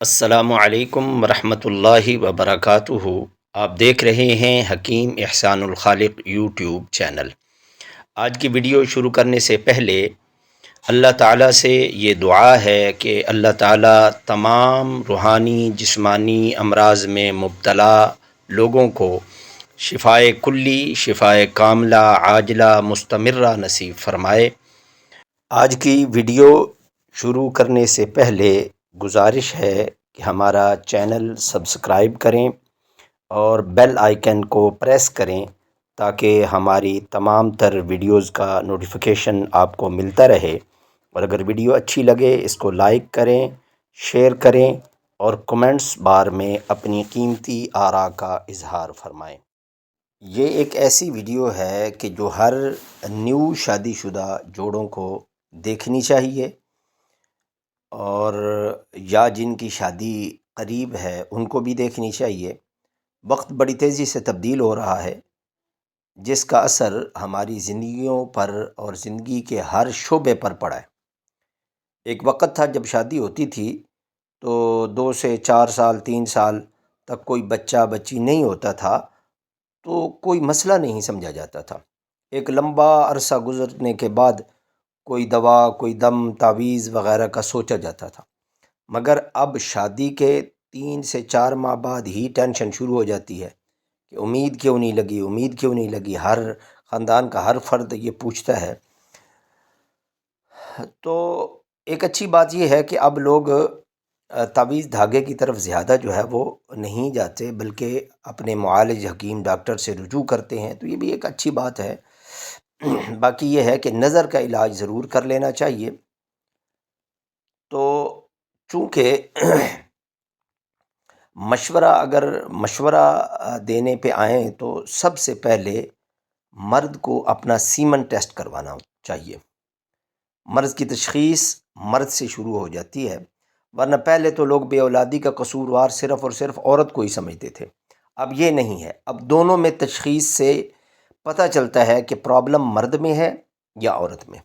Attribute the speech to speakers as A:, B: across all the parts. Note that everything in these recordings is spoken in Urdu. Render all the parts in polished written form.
A: السلام علیکم ورحمۃ اللہ وبرکاتہ۔ آپ دیکھ رہے ہیں حکیم احسان الخالق یوٹیوب چینل۔ آج کی ویڈیو شروع کرنے سے پہلے اللہ تعالیٰ سے یہ دعا ہے کہ اللہ تعالیٰ تمام روحانی جسمانی امراض میں مبتلا لوگوں کو شفائے کلی، شفائے کاملہ، عاجلہ، مستمرہ نصیب فرمائے۔ آج کی ویڈیو شروع کرنے سے پہلے گزارش ہے کہ ہمارا چینل سبسکرائب کریں اور بیل آئیکن کو پریس کریں تاکہ ہماری تمام تر ویڈیوز کا نوٹیفیکیشن آپ کو ملتا رہے، اور اگر ویڈیو اچھی لگے اس کو لائک کریں، شیئر کریں اور کومنٹس بار میں اپنی قیمتی آراء کا اظہار فرمائیں۔ یہ ایک ایسی ویڈیو ہے کہ جو ہر نیو شادی شدہ جوڑوں کو دیکھنی چاہیے، اور یا جن کی شادی قریب ہے ان کو بھی دیکھنی چاہیے۔ وقت بڑی تیزی سے تبدیل ہو رہا ہے، جس کا اثر ہماری زندگیوں پر اور زندگی کے ہر شعبے پر پڑا ہے۔ ایک وقت تھا جب شادی ہوتی تھی تو 2 سے 4 سال 3 سال تک کوئی بچہ بچی نہیں ہوتا تھا تو کوئی مسئلہ نہیں سمجھا جاتا تھا۔ ایک لمبا عرصہ گزرنے کے بعد کوئی دوا، کوئی دم، تعویذ وغیرہ کا سوچا جاتا تھا، مگر اب شادی کے 3 سے 4 ماہ بعد ہی ٹینشن شروع ہو جاتی ہے کہ امید کیوں نہیں لگی، امید کیوں نہیں لگی۔ ہر خاندان کا ہر فرد یہ پوچھتا ہے۔ تو ایک اچھی بات یہ ہے کہ اب لوگ تعویذ دھاگے کی طرف زیادہ جو ہے وہ نہیں جاتے، بلکہ اپنے معالج حکیم ڈاکٹر سے رجوع کرتے ہیں، تو یہ بھی ایک اچھی بات ہے۔ باقی یہ ہے کہ نظر کا علاج ضرور کر لینا چاہیے۔ تو چونکہ مشورہ دینے پہ آئیں تو سب سے پہلے مرد کو اپنا سیمن ٹیسٹ کروانا چاہیے۔ مرض کی تشخیص مرد سے شروع ہو جاتی ہے، ورنہ پہلے تو لوگ بے اولادی کا قصوروار صرف اور صرف عورت کو ہی سمجھتے تھے۔ اب یہ نہیں ہے، اب دونوں میں تشخیص سے پتہ چلتا ہے کہ پرابلم مرد میں ہے یا عورت میں۔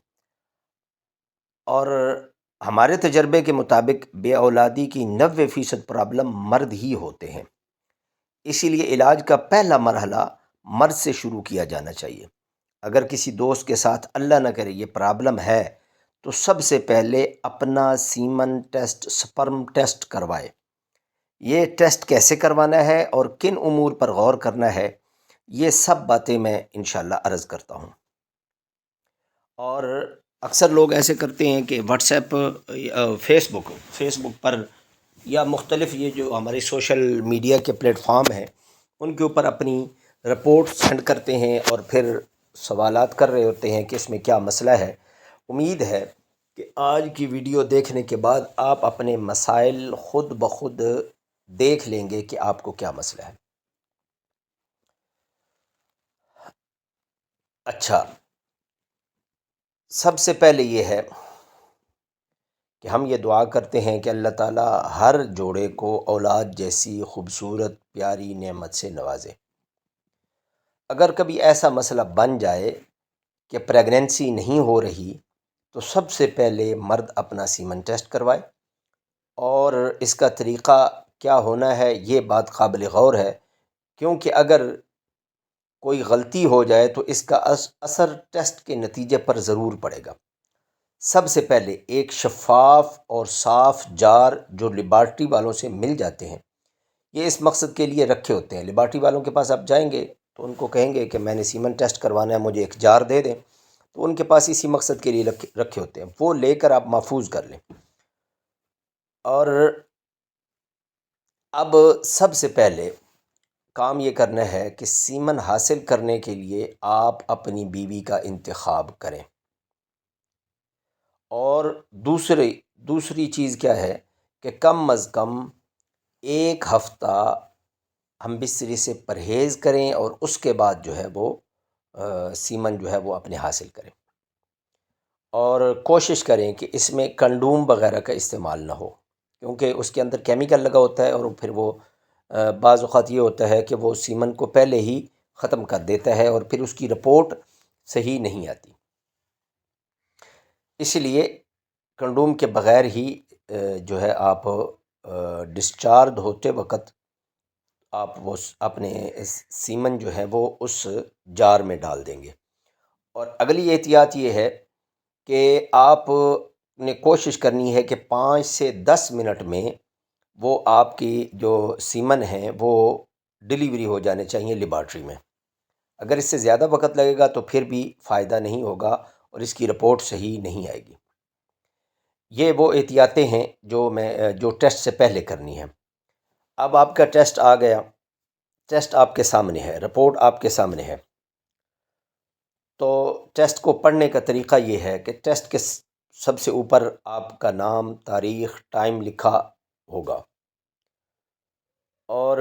A: اور ہمارے تجربے کے مطابق بے اولادی کی 90% پرابلم مرد ہی ہوتے ہیں، اسی لیے علاج کا پہلا مرحلہ مرد سے شروع کیا جانا چاہیے۔ اگر کسی دوست کے ساتھ اللہ نہ کرے یہ پرابلم ہے تو سب سے پہلے اپنا سیمن ٹیسٹ، سپرم ٹیسٹ کروائے۔ یہ ٹیسٹ کیسے کروانا ہے اور کن امور پر غور کرنا ہے، یہ سب باتیں میں انشاءاللہ عرض کرتا ہوں۔ اور اکثر لوگ ایسے کرتے ہیں کہ واٹس ایپ، فیس بک پر یا مختلف یہ جو ہمارے سوشل میڈیا کے پلیٹ فارم ہیں ان کے اوپر اپنی رپورٹ سینڈ کرتے ہیں اور پھر سوالات کر رہے ہوتے ہیں کہ اس میں کیا مسئلہ ہے۔ امید ہے کہ آج کی ویڈیو دیکھنے کے بعد آپ اپنے مسائل خود بخود دیکھ لیں گے کہ آپ کو کیا مسئلہ ہے۔ اچھا، سب سے پہلے یہ ہے کہ ہم یہ دعا کرتے ہیں کہ اللہ تعالیٰ ہر جوڑے کو اولاد جیسی خوبصورت پیاری نعمت سے نوازے۔ اگر کبھی ایسا مسئلہ بن جائے کہ پریگننسی نہیں ہو رہی تو سب سے پہلے مرد اپنا سیمن ٹیسٹ کروائے، اور اس کا طریقہ کیا ہونا ہے یہ بات قابل غور ہے، کیونکہ اگر کوئی غلطی ہو جائے تو اس کا اثر ٹیسٹ کے نتیجے پر ضرور پڑے گا۔ سب سے پہلے ایک شفاف اور صاف جار جو لیبارٹری والوں سے مل جاتے ہیں، یہ اس مقصد کے لیے رکھے ہوتے ہیں۔ لیبارٹری والوں کے پاس آپ جائیں گے تو ان کو کہیں گے کہ میں نے سیمن ٹیسٹ کروانا ہے، مجھے ایک جار دے دیں، تو ان کے پاس اسی مقصد کے لیے رکھے ہوتے ہیں، وہ لے کر آپ محفوظ کر لیں۔ اور اب سب سے پہلے کام یہ کرنا ہے کہ سیمن حاصل کرنے کے لیے آپ اپنی بیوی کا انتخاب کریں۔ اور دوسری چیز کیا ہے کہ کم از کم 1 ہفتہ ہم بستری سے پرہیز کریں اور اس کے بعد جو ہے وہ سیمن جو ہے وہ اپنے حاصل کریں، اور کوشش کریں کہ اس میں کنڈوم وغیرہ کا استعمال نہ ہو، کیونکہ اس کے اندر کیمیکل لگا ہوتا ہے اور پھر وہ بعض اوقات یہ ہوتا ہے کہ وہ سیمن کو پہلے ہی ختم کر دیتا ہے اور پھر اس کی رپورٹ صحیح نہیں آتی۔ اس لیے کنڈوم کے بغیر ہی جو ہے آپ ڈسچارج ہوتے وقت آپ وہ اپنے سیمن جو ہے وہ اس جار میں ڈال دیں گے۔ اور اگلی احتیاط یہ ہے کہ آپ نے کوشش کرنی ہے کہ 5 سے 10 منٹ میں وہ آپ کی جو سیمن ہیں وہ ڈیلیوری ہو جانے چاہیے لیبارٹری میں۔ اگر اس سے زیادہ وقت لگے گا تو پھر بھی فائدہ نہیں ہوگا اور اس کی رپورٹ صحیح نہیں آئے گی۔ یہ وہ احتیاطیں ہیں جو ٹیسٹ سے پہلے کرنی ہیں۔ اب آپ کا ٹیسٹ آ گیا، ٹیسٹ آپ کے سامنے ہے، رپورٹ آپ کے سامنے ہے۔ تو ٹیسٹ کو پڑھنے کا طریقہ یہ ہے کہ ٹیسٹ کے سب سے اوپر آپ کا نام، تاریخ، ٹائم لکھا ہوگا، اور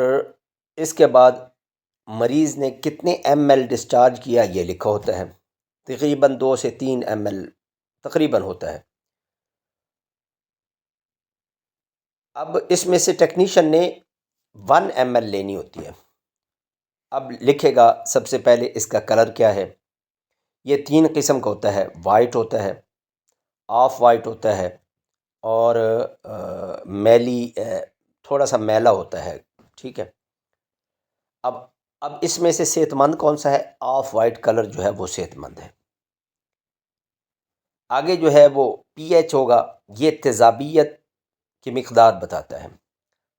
A: اس کے بعد مریض نے کتنے ایم ایل ڈسچارج کیا یہ لکھا ہوتا ہے۔ تقریباً 2 سے 3 ایم ایل تقریباً ہوتا ہے۔ اب اس میں سے ٹیکنیشین نے 1 ایم ایل لینی ہوتی ہے۔ اب لکھے گا سب سے پہلے اس کا کلر کیا ہے۔ یہ 3 قسم کا ہوتا ہے، وائٹ ہوتا ہے، آف وائٹ ہوتا ہے، اور میلی تھوڑا سا میلا ہوتا ہے، ٹھیک ہے۔ اب اس میں سے صحت مند کون سا ہے؟ آف وائٹ کلر جو ہے وہ صحت مند ہے۔ آگے جو ہے وہ پی ایچ ہوگا، یہ تیزابیت کی مقدار بتاتا ہے،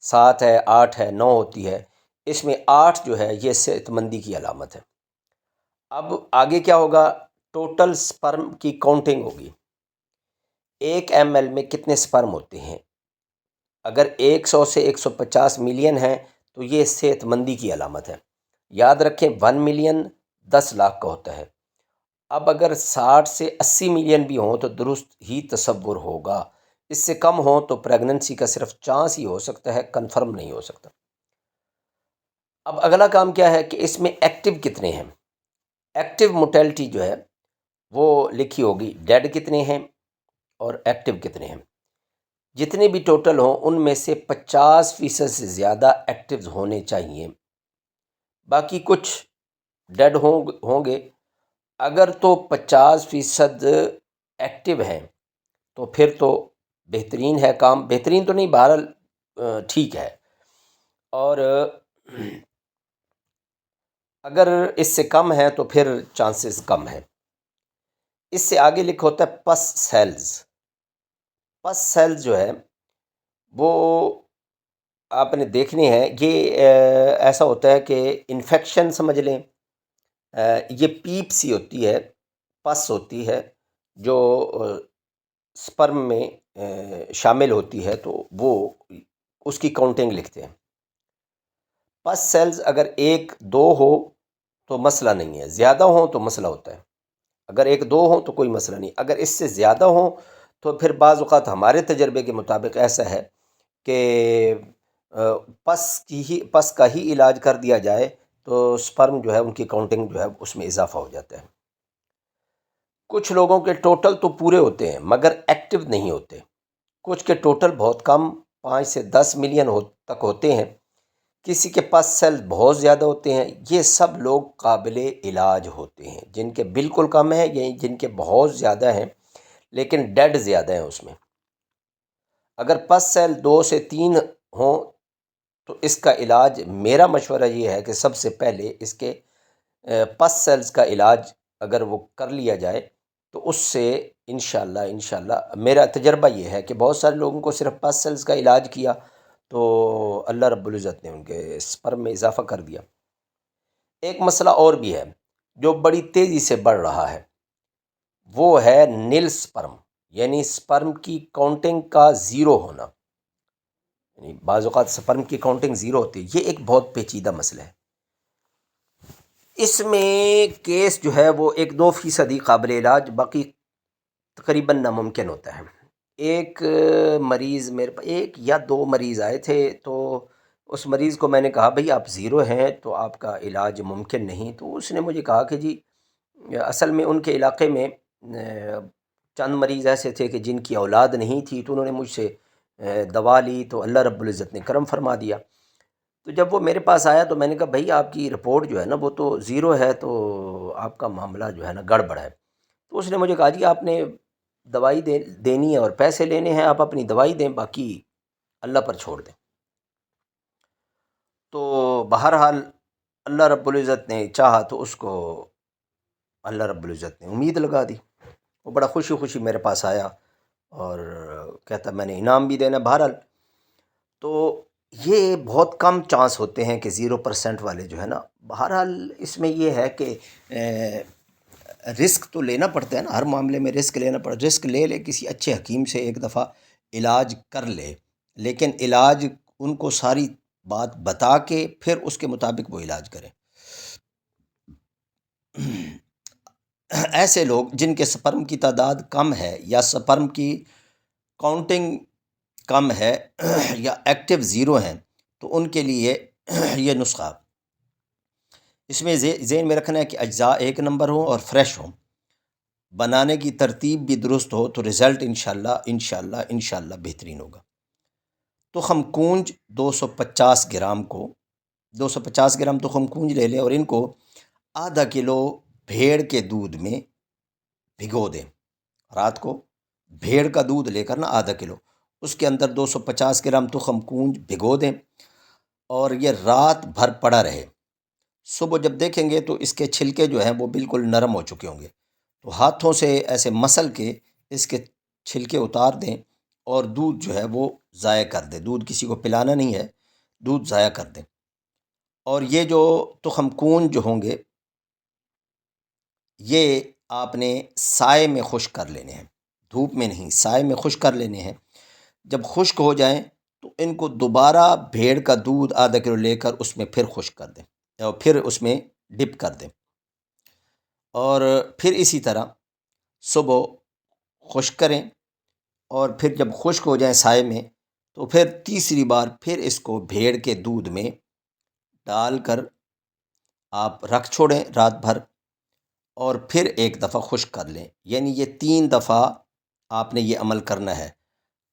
A: 7 ہے، 8 ہے، 9 ہوتی ہے۔ اس میں 8 جو ہے یہ صحت مندی کی علامت ہے۔ اب آگے کیا ہوگا؟ ٹوٹل سپرم کی کاؤنٹنگ ہوگی، 1 ایم ایل میں کتنے سپرم ہوتے ہیں۔ اگر 100 سے 150 ملین ہیں تو یہ صحت مندی کی علامت ہے۔ یاد رکھیں 1 ملین 10 لاکھ کا ہوتا ہے۔ اب اگر 60 سے 80 ملین بھی ہوں تو درست ہی تصور ہوگا، اس سے کم ہوں تو پریگننسی کا صرف چانس ہی ہو سکتا ہے، کنفرم نہیں ہو سکتا۔ اب اگلا کام کیا ہے کہ اس میں ایکٹیو کتنے ہیں۔ ایکٹیو موٹیلٹی جو ہے وہ لکھی ہوگی، ڈیڈ کتنے ہیں اور ایکٹیو کتنے ہیں۔ جتنے بھی ٹوٹل ہوں ان میں سے 50% سے زیادہ ایکٹیوز ہونے چاہیے، باقی کچھ ڈیڈ ہوں گے۔ اگر تو 50% ایکٹیو ہیں تو پھر تو بہترین ہے کام، بہترین تو نہیں، بہرحال ٹھیک ہے۔ اور اگر اس سے کم ہے تو پھر چانسز کم ہیں۔ اس سے آگے لکھا ہوتا ہے پس سیلز۔ پس سیلز جو ہے وہ آپ نے دیکھنے ہیں، یہ ایسا ہوتا ہے کہ انفیکشن سمجھ لیں، یہ پیپ سی ہوتی ہے، پس ہوتی ہے جو سپرم میں شامل ہوتی ہے، تو وہ اس کی کاؤنٹنگ لکھتے ہیں۔ پس سیلز اگر 1 2 ہو تو مسئلہ نہیں ہے، زیادہ ہوں تو مسئلہ ہوتا ہے۔ اگر 1 2 ہوں تو کوئی مسئلہ نہیں، اگر اس سے زیادہ ہوں تو پھر بعض اوقات ہمارے تجربے کے مطابق ایسا ہے کہ پس کا ہی علاج کر دیا جائے تو سپرم جو ہے ان کی کاؤنٹنگ جو ہے اس میں اضافہ ہو جاتا ہے۔ کچھ لوگوں کے ٹوٹل تو پورے ہوتے ہیں مگر ایکٹیو نہیں ہوتے، کچھ کے ٹوٹل بہت کم 5 سے 10 ملین تک ہوتے ہیں، کسی کے پاس سیل بہت زیادہ ہوتے ہیں۔ یہ سب لوگ قابل علاج ہوتے ہیں، جن کے بالکل کم ہیں یا جن کے بہت زیادہ ہیں لیکن ڈیڈ زیادہ ہیں اس میں۔ اگر پس سیل 2 سے 3 ہوں تو اس کا علاج، میرا مشورہ یہ ہے کہ سب سے پہلے اس کے پس سیلز کا علاج اگر وہ کر لیا جائے تو اس سے انشاءاللہ میرا تجربہ یہ ہے کہ بہت سارے لوگوں کو صرف پس سیلز کا علاج کیا تو اللہ رب العزت نے ان کے سپرم میں اضافہ کر دیا۔ ایک مسئلہ اور بھی ہے جو بڑی تیزی سے بڑھ رہا ہے، وہ ہے نیل سپرم، یعنی سپرم کی کاؤنٹنگ کا زیرو ہونا۔ یعنی بعض اوقات سپرم کی کاؤنٹنگ زیرو ہوتی ہے، یہ ایک بہت پیچیدہ مسئلہ ہے۔ اس میں کیس جو ہے وہ 1-2% ہی قابل علاج، باقی تقریباً ناممکن ہوتا ہے۔ ایک مریض میرے پاس، 1 یا 2 مریض آئے تھے، تو اس مریض کو میں نے کہا بھئی آپ زیرو ہیں تو آپ کا علاج ممکن نہیں، تو اس نے مجھے کہا کہ جی اصل میں ان کے علاقے میں چند مریض ایسے تھے کہ جن کی اولاد نہیں تھی، تو انہوں نے مجھ سے دوا لی تو اللہ رب العزت نے کرم فرما دیا۔ تو جب وہ میرے پاس آیا تو میں نے کہا بھئی آپ کی رپورٹ جو ہے نا وہ تو زیرو ہے، تو آپ کا معاملہ جو ہے نا گڑبڑ ہے۔ تو اس نے مجھے کہا جی آپ نے دوائی دینی ہے اور پیسے لینے ہیں، آپ اپنی دوائی دیں، باقی اللہ پر چھوڑ دیں۔ تو بہرحال اللہ رب العزت نے چاہا تو اس کو اللہ رب العزت نے امید لگا دی۔ وہ بڑا خوشی خوشی میرے پاس آیا اور کہتا میں نے انعام بھی دینا۔ بہرحال تو یہ بہت کم چانس ہوتے ہیں کہ 0% والے جو ہے نا، بہرحال اس میں یہ ہے کہ رسک تو لینا پڑتا ہے نا، ہر معاملے میں رسک لینا پڑتا ہے۔ رسک لے کسی اچھے حکیم سے ایک دفعہ علاج کر لے، لیکن علاج ان کو ساری بات بتا کے پھر اس کے مطابق وہ علاج کریں۔ ایسے لوگ جن کے سپرم کی تعداد کم ہے یا سپرم کی کاؤنٹنگ کم ہے یا ایکٹیو 0 ہیں، تو ان کے لیے یہ نسخہ اس میں ذہن میں رکھنا ہے کہ اجزاء 1 نمبر ہوں اور فریش ہوں، بنانے کی ترتیب بھی درست ہو، تو رزلٹ انشاءاللہ بہترین ہوگا۔ تو ہم کونج 250 گرام کو 250 گرام تو ہم کونج لے لیں اور ان کو ½ کلو بھیڑ کے دودھ میں بھگو دیں۔ رات کو بھیڑ کا دودھ لے کر نا ½ کلو، اس کے اندر 250 گرام تخم کونج بھگو دیں اور یہ رات بھر پڑا رہے۔ صبح جب دیکھیں گے تو اس کے چھلکے جو ہیں وہ بالکل نرم ہو چکے ہوں گے، تو ہاتھوں سے ایسے مسل کے اس کے چھلکے اتار دیں اور دودھ جو ہے وہ ضائع کر دیں۔ دودھ کسی کو پلانا نہیں ہے، دودھ ضائع کر دیں۔ اور یہ جو تخم کونج جو ہوں گے یہ آپ نے سائے میں خشک کر لینے ہیں، دھوپ میں نہیں، سائے میں خشک کر لینے ہیں۔ جب خشک ہو جائیں تو ان کو دوبارہ بھیڑ کا دودھ ½ کلو لے کر اس میں پھر خشک کر دیں اور پھر اس میں ڈپ کر دیں، اور پھر اسی طرح صبح خشک کریں، اور پھر جب خشک ہو جائیں سائے میں تو پھر تیسری بار پھر اس کو بھیڑ کے دودھ میں ڈال کر آپ رکھ چھوڑیں رات بھر، اور پھر ایک دفعہ خشک کر لیں۔ یعنی یہ 3 دفعہ آپ نے یہ عمل کرنا ہے۔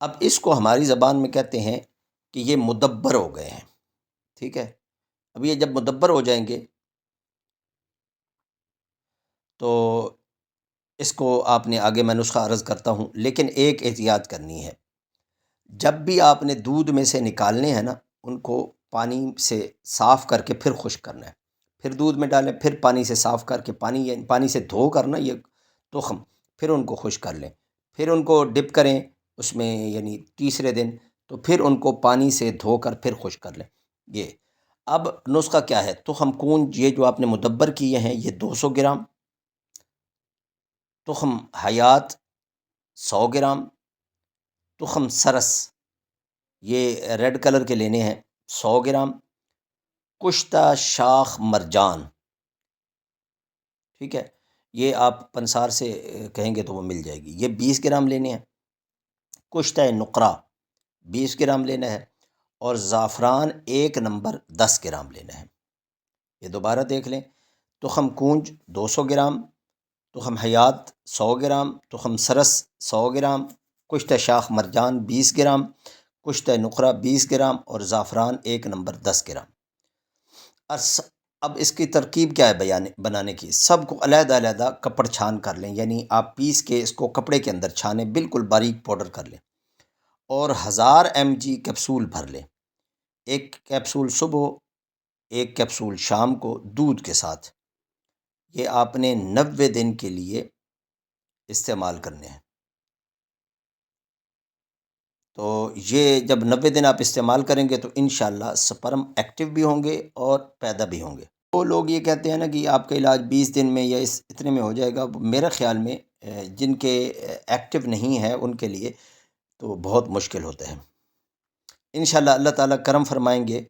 A: اب اس کو ہماری زبان میں کہتے ہیں کہ یہ مدبر ہو گئے ہیں، ٹھیک ہے۔ اب یہ جب مدبر ہو جائیں گے تو اس کو آپ نے آگے میں نسخہ عرض کرتا ہوں، لیکن ایک احتیاط کرنی ہے۔ جب بھی آپ نے دودھ میں سے نکالنے ہیں نا، ان کو پانی سے صاف کر کے پھر خشک کرنا ہے، پھر دودھ میں ڈالیں، پھر پانی سے صاف کر کے پانی سے دھو کر نا یہ تخم، پھر ان کو خشک کر لیں، پھر ان کو ڈپ کریں اس میں، یعنی تیسرے دن تو پھر ان کو پانی سے دھو کر پھر خشک کر لیں۔ یہ اب نسخہ کیا ہے؟ تخم کونج یہ جو آپ نے مدبر کیے ہیں یہ 200 گرام، تخم حیات 100 گرام، تخم سرس یہ ریڈ کلر کے لینے ہیں 100 گرام، کشتہ شاخ مرجان، ٹھیک ہے، یہ آپ پنسار سے کہیں گے تو وہ مل جائے گی، یہ 20 گرام لینے ہیں، کشتہ نقرہ 20 گرام لینا ہے، اور زعفران 1 نمبر 10 گرام لینا ہے۔ یہ دوبارہ دیکھ لیں، تخم کونج 200 گرام، تخم حیات 100 گرام، تخم سرس 100 گرام، کشتہ شاخ مرجان 20 گرام، کشتہ نقرہ 20 گرام، اور زعفران 1 نمبر 10 گرام۔ اب اس کی ترکیب کیا ہے بنانے کی؟ سب کو علیحدہ علیحدہ کپڑ چھان کر لیں، یعنی آپ پیس کے اس کو کپڑے کے اندر چھانیں، بالکل باریک پاؤڈر کر لیں، اور 1000 mg کیپسول بھر لیں، 1 کیپسول صبح 1 کیپسول شام کو دودھ کے ساتھ۔ یہ آپ نے 90 دن کے لیے استعمال کرنے ہیں۔ تو یہ جب 90 دن آپ استعمال کریں گے تو انشاءاللہ سپرم ایکٹیو بھی ہوں گے اور پیدا بھی ہوں گے۔ وہ لوگ یہ کہتے ہیں نا کہ آپ کا علاج 20 دن میں یا اتنے میں ہو جائے گا، میرے خیال میں جن کے ایکٹیو نہیں ہے ان کے لیے تو بہت مشکل ہوتا ہے۔ انشاءاللہ اللہ تعالیٰ کرم فرمائیں گے،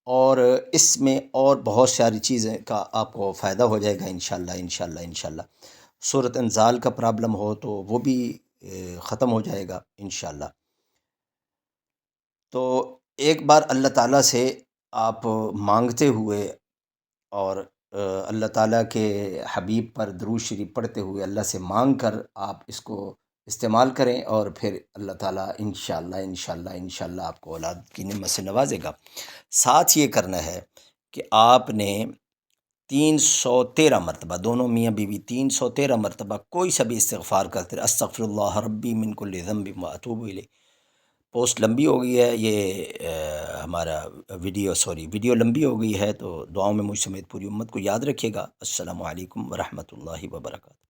A: اور اس میں اور بہت ساری چیزیں کا آپ کو فائدہ ہو جائے گا انشاءاللہ۔ صورت انزال کا پرابلم ہو تو وہ بھی ختم ہو جائے گا انشاءاللہ۔ تو ایک بار اللہ تعالیٰ سے آپ مانگتے ہوئے اور اللہ تعالیٰ کے حبیب پر درود شریف پڑھتے ہوئے اللہ سے مانگ کر آپ اس کو استعمال کریں، اور پھر اللہ تعالیٰ انشاءاللہ آپ کو اولاد کی نعمت سے نوازے گا۔ ساتھ یہ کرنا ہے کہ آپ نے 313 مرتبہ، دونوں میاں بیوی 313 مرتبہ کوئی سا بھی استغفار کرتے رہے، استغفر اللہ ربی من کل ذنب واتوب الیہ، پوسٹ لمبی ہو گئی ہے، یہ ہمارا ویڈیو لمبی ہو گئی ہے، تو دعاؤں میں مجھ سمیت پوری امت کو یاد رکھیے گا۔ السلام علیکم ورحمۃ اللہ وبرکاتہ۔